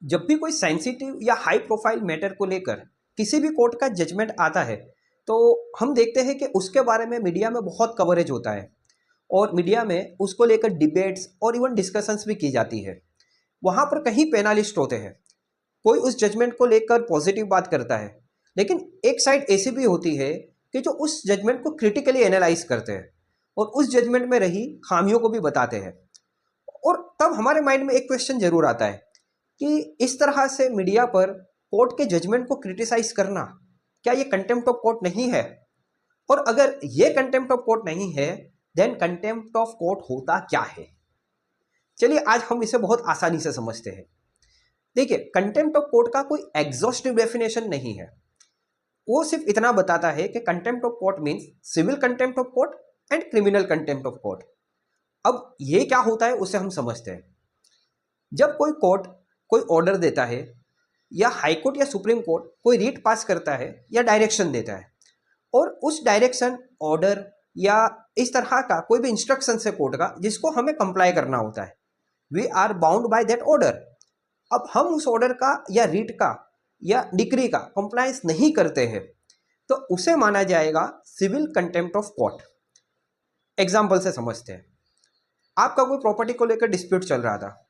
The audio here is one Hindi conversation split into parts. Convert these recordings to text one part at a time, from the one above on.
जब भी कोई सेंसिटिव या हाई प्रोफाइल मैटर को लेकर किसी भी कोर्ट का जजमेंट आता है तो हम देखते हैं कि उसके बारे में मीडिया में बहुत कवरेज होता है और मीडिया में उसको लेकर डिबेट्स और इवन डिस्कशंस भी की जाती है। वहाँ पर कहीं पैनलिस्ट होते हैं, कोई उस जजमेंट को लेकर पॉजिटिव बात करता है, लेकिन एक साइड ऐसी भी होती है कि जो उस जजमेंट को क्रिटिकली एनालाइज करते हैं और उस जजमेंट में रही खामियों को भी बताते हैं। और तब हमारे माइंड में एक क्वेश्चन जरूर आता है कि इस तरह से मीडिया पर कोर्ट के जजमेंट को क्रिटिसाइज करना क्या ये कंटेम्प्ट ऑफ कोर्ट नहीं है? और अगर ये कंटेम्प्ट ऑफ कोर्ट नहीं है देन कंटेम्प्ट ऑफ कोर्ट होता क्या है? चलिए आज हम इसे बहुत आसानी से समझते हैं। देखिए, कंटेम्प्ट ऑफ कोर्ट का कोई एग्जॉस्टिव डेफिनेशन नहीं है। वो सिर्फ इतना बताता है कि contempt of court means civil contempt of court and criminal contempt of court. अब ये क्या होता है उसे हम समझते हैं। जब कोई कोर्ट कोई ऑर्डर देता है या हाई कोर्ट या सुप्रीम कोर्ट कोई रीट पास करता है या डायरेक्शन देता है और उस डायरेक्शन, ऑर्डर या इस तरह का कोई भी इंस्ट्रक्शन है कोर्ट का जिसको हमें कंप्लाई करना होता है, we are bound by that order. अब हम उस ऑर्डर का या रीट का या डिक्री का कंप्लायंस नहीं करते हैं तो उसे माना जाएगा civil contempt of court. Example से समझते हैं। आपका कोई प्रॉपर्टी को लेकर डिस्प्यूट चल रहा था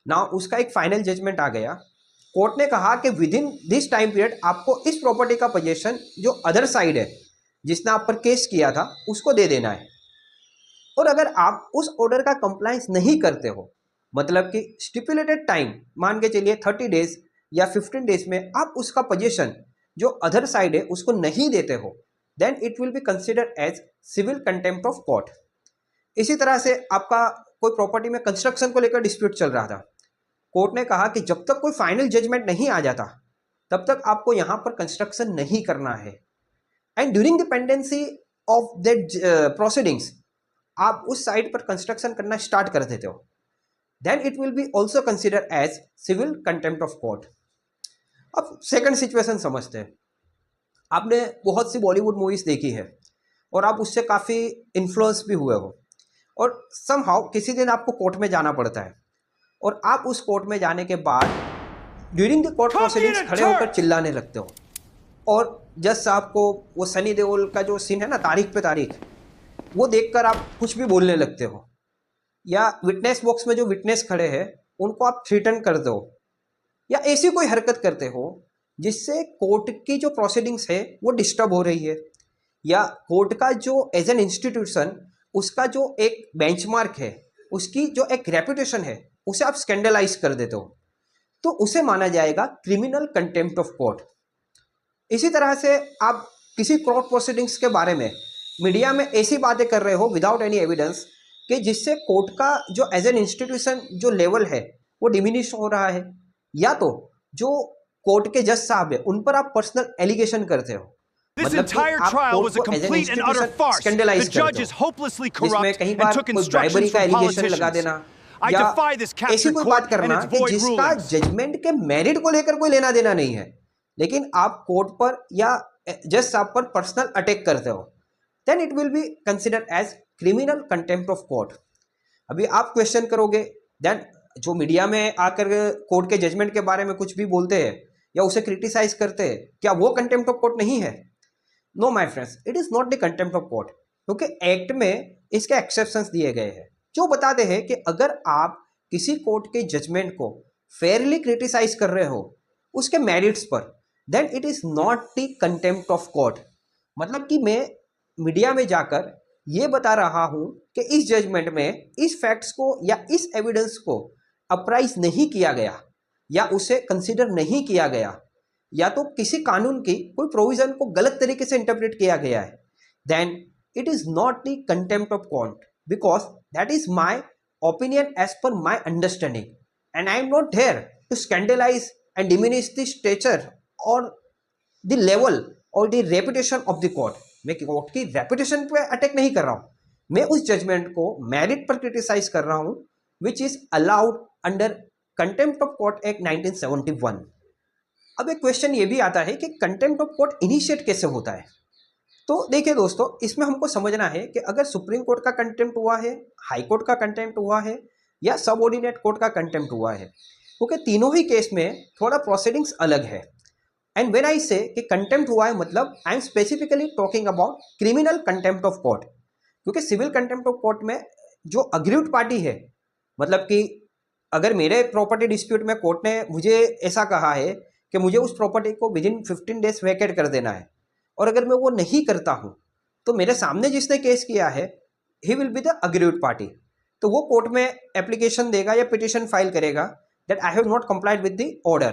ना, उसका एक फाइनल जजमेंट आ गया। कोर्ट ने कहा कि with in this time period आपको इस प्रॉपर्टी का पोजीशन जो अदर साइड है जिसने आप पर केस किया था उसको दे देना है। और अगर आप उस ऑर्डर का कंप्लायंस नहीं करते हो, मतलब कि स्टिपुलेटेड टाइम मान के चलिए 30 डेज या 15 डेज में आप उसका पोजीशन जो अदर साइड है उसको नहीं देते हो, then it will be considered as civil contempt of court. इसी तरह से आपका कोई प्रॉपर्टी में कंस्ट्रक्शन को लेकर डिस्प्यूट चल रहा था। कोर्ट ने कहा कि जब तक कोई फाइनल जजमेंट नहीं आ जाता तब तक आपको यहां पर कंस्ट्रक्शन नहीं करना है। And during the pendency of that proceedings आप उस साइट पर कंस्ट्रक्शन करना स्टार्ट कर देते हो, then it will be also consider as civil contempt of court. अब सेकंड सिचुएशन समझते हैं। आपने बहुत सी बॉलीवुड मूवीज देखी है और आप उससे काफ़ी इन्फ्लुएंस भी हुए हो और समहाउ किसी दिन आपको कोर्ट में जाना पड़ता है और आप उस कोर्ट में जाने के बाद ड्यूरिंग द कोर्ट प्रोसीडिंग्स खड़े होकर चिल्लाने लगते हो और जज साहब को वो सनी देओल का जो सीन है ना, तारीख पे तारीख, वो देखकर आप कुछ भी बोलने लगते हो, या विटनेस बॉक्स में जो विटनेस खड़े हैं उनको आप थ्रेटन कर दो या ऐसी कोई हरकत करते हो जिससे कोर्ट की जो प्रोसीडिंग्स है वो डिस्टर्ब हो रही है, या कोर्ट का जो एज एन इंस्टीट्यूशन उसका जो एक बेंचमार्क है, उसकी जो एक रेपुटेशन है, उसे आप स्कैंडलाइज कर देते हो, तो उसे माना जाएगा क्रिमिनल कंटेम्प्ट ऑफ कोर्ट। इसी तरह से आप किसी कोर्ट प्रोसीडिंग्स के बारे में मीडिया में ऐसी बातें कर रहे हो विदाउट एनी एविडेंस कि जिससे कोर्ट का जो एज एन इंस्टीट्यूशन जो लेवल है वो डिमिनिश हो रहा है, या तो जो कोर्ट के जज साहब है उन पर आप पर्सनल एलिगेशन करते हो। This entire trial was a complete and utter farce. The judge is hopelessly corrupt and took instructions from politicians. I defy this captured court and its void rulings. Judgement के मेरिट को लेकर कोई लेना देना नहीं है, लेकिन आप कोर्ट पर या जज साहब पर पर्सनल अटैक करते हो, then it will be considered as criminal contempt of court. अभी आप क्वेश्चन करोगे, देन जो मीडिया में आकर कोर्ट के जजमेंट के बारे में कुछ भी बोलते हैं या उसे क्रिटिसाइज करते हैं, क्या वो कंटेम्प्ट ऑफ कोर्ट नहीं है? No my friends, it is not the contempt of court, क्योंकि एक्ट में इसके एक्सेप्शंस दिए गए हैं जो बताते हैं कि अगर आप किसी कोर्ट के जजमेंट को फेयरली क्रिटिसाइज कर रहे हो उसके मेरिट्स पर, then it is not the contempt of court. मतलब कि मैं मीडिया में जाकर ये बता रहा हूं कि इस जजमेंट में इस फैक्ट्स को या इस एविडेंस को अप्राइज नहीं किया गया या उसे कंसिडर नहीं किया गया, या तो किसी कानून की कोई प्रोविजन को गलत तरीके से इंटरप्रेट किया गया है, then it is not the contempt of court because that is my opinion as per my understanding and I am not there to scandalise and diminish the stature और द लेवल और the reputation of the court. मैं कोर्ट की रेपुटेशन पे अटैक नहीं कर रहा हूं, मैं उस जजमेंट को मेरिट पर क्रिटिसाइज कर रहा हूं which is allowed under contempt of court act 1971। अब एक क्वेश्चन ये भी आता है कि कंटेम्प्ट ऑफ कोर्ट इनिशिएट कैसे होता है। तो देखिए दोस्तों, इसमें हमको समझना है कि अगर सुप्रीम कोर्ट का कंटेम्प्ट हुआ है, हाई कोर्ट का कंटेम्प्ट हुआ है या सबऑर्डिनेट कोर्ट का कंटेम्प्ट हुआ है, क्योंकि तीनों ही केस में थोड़ा प्रोसीडिंग्स अलग है। एंड व्हेन आई से कि कंटेम्प्ट हुआ है, मतलब I am specifically talking about criminal contempt of court, क्योंकि सिविल कंटेम्प्ट ऑफ कोर्ट में जो अग्रीव्ड पार्टी है, मतलब कि अगर मेरे प्रॉपर्टी डिस्प्यूट में कोर्ट ने मुझे ऐसा कहा है कि मुझे उस प्रॉपर्टी को विद इन 15 डेज वैकेट कर देना है, और अगर मैं वो नहीं करता हूँ तो मेरे सामने जिसने केस किया है he will be the aggrieved party, तो वो कोर्ट में एप्लीकेशन देगा या पिटिशन फाइल करेगा that I have not complied with the order.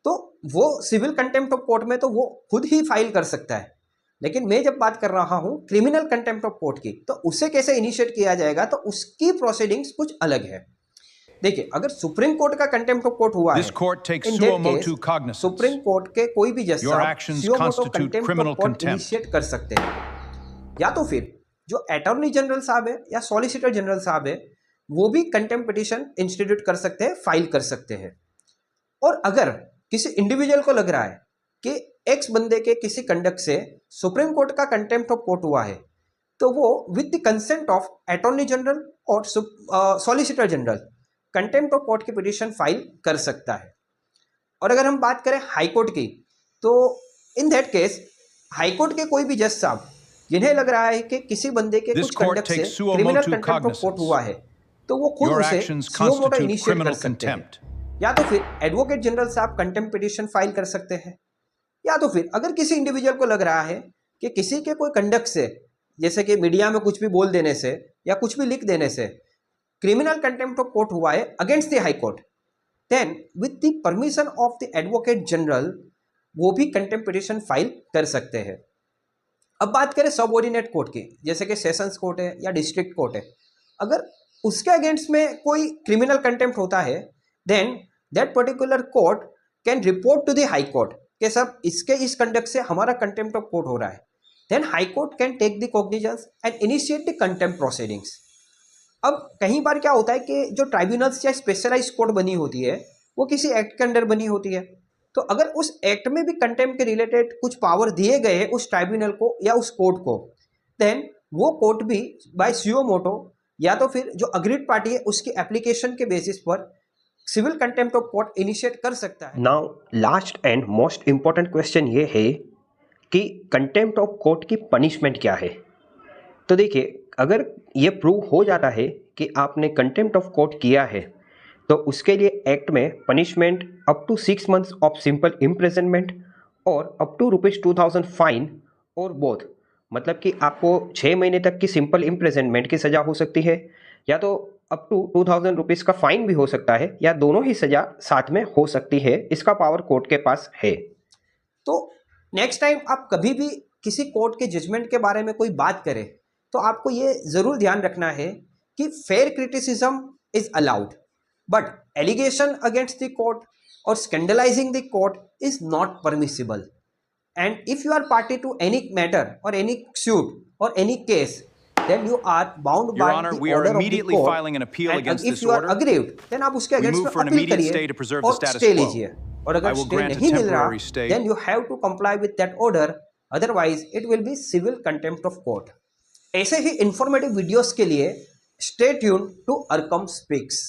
तो वो सिविल कंटेम्प्ट ऑफ कोर्ट में तो वो खुद ही फाइल कर सकता है, लेकिन मैं जब बात कर रहा हूँ क्रिमिनल कंटेम्प्ट ऑफ कोर्ट की, तो उसे कैसे इनिशिएट किया जाएगा, तो उसकी प्रोसीडिंग्स कुछ अलग है। देखिए, अगर सुप्रीम कोर्ट का कंटेम्प्ट ऑफ कोर्ट हुआ है, सुप्रीम कोर्ट के कोई भी जज suo contempt of court initiate कर सकते हैं, या तो फिर जो अटॉर्नी जनरल साहब है या सॉलिसिटर जनरल साहब है वो भी कंटेम्प्ट पिटीशन इंस्टीट्यूट कर सकते हैं, फाइल कर सकते हैं। और अगर किसी इंडिविजुअल को लग रहा है कि एक्स बंदे के किसी कंडक्ट से सुप्रीम कोर्ट का कंटेम्प्ट ऑफ कोर्ट हुआ है, तो वो with the consent of attorney general और solicitor general contempt of court की पिटीशन फाइल कर सकता है। और अगर हम बात करें हाई कोर्ट की, तो in that case high court के कोई भी जज साहब जिन्हें लग रहा है कि किसी बंदे के कुछ कंडक्ट से क्रिमिनल कंटेम्प्ट ऑफ कोर्ट हुआ है, तो वो खुद उसे सुओ मोटो इनिशिएट कर सकते हैं, या तो फिर एडवोकेट जनरल साहब कंटेम्प्ट पिटीशन फाइल कर सकते हैं, या तो फिर अगर किसी इंडिविजुअल को लग रहा है कि किसी के कोई कंडक्ट से, जैसे कि मीडिया में कुछ भी बोल देने से या कुछ भी लिख देने से क्रिमिनल कंटेम्प्ट ऑफ कोर्ट हुआ है against the high court, then with the permission of the advocate general वो भी कंटेम्प्ट पिटीशन फाइल कर सकते हैं। अब बात करें सबऑर्डिनेट कोर्ट की, जैसे कि सेशंस कोर्ट है या डिस्ट्रिक्ट कोर्ट है, अगर उसके अगेंस्ट में कोई क्रिमिनल कंटेम्प्ट होता है, then that particular court can report to the high court कि सब इसके इस कंडक्ट से हमारा कंटेम्प्ट ऑफ कोर्ट हो रहा है, then high court can take the cognizance and initiate the contempt proceedings. अब कई बार क्या होता है कि जो ट्राइब्यूनल्स या स्पेशलाइज कोर्ट बनी होती है वो किसी एक्ट के अंडर बनी होती है, तो अगर उस एक्ट में भी कंटेम्प्ट के रिलेटेड कुछ पावर दिए गए हैं उस ट्राइब्यूनल को या उस कोर्ट को, देन वो कोर्ट भी बाय सुओ मोटो या तो फिर जो अग्रीड पार्टी है उसकी एप्लीकेशन के बेसिस पर civil contempt of court initiate कर सकता है। Now last and most important question ये है कि कंटेम्प्ट ऑफ कोर्ट की पनिशमेंट क्या है। तो देखिए, अगर ये प्रूव हो जाता है कि आपने कंटेम्प्ट ऑफ कोर्ट किया है, तो उसके लिए एक्ट में punishment up to 6 months of simple imprisonment और अप टू ₹2000 फाइन और बोथ, मतलब कि आपको 6 महीने तक की सिंपल इम्प्रिजनमेंट की सज़ा हो सकती है, या तो अप टू ₹2000 का फाइन भी हो सकता है, या दोनों ही सज़ा साथ में हो सकती है। इसका पावर कोर्ट के पास है। तो नेक्स्ट टाइम आप कभी भी किसी कोर्ट के जजमेंट के बारे में कोई बात करें तो आपको ये ज़रूर ध्यान रखना है कि fair criticism is allowed, but allegation against the court or scandalising the court is not permissible. And if you are party to any matter or any suit or any case, then you are bound by the order of the court, and if you are aggrieved, then आप उसके अगेंस्ट में अपील करिए और स्टे लीजिए, और अगर स्टे नहीं मिल रहा then you have to comply with that order, otherwise it will be civil contempt of court। ऐसे ही इंफॉर्मेटिव वीडियोस के लिए stay tune to Arkam speaks.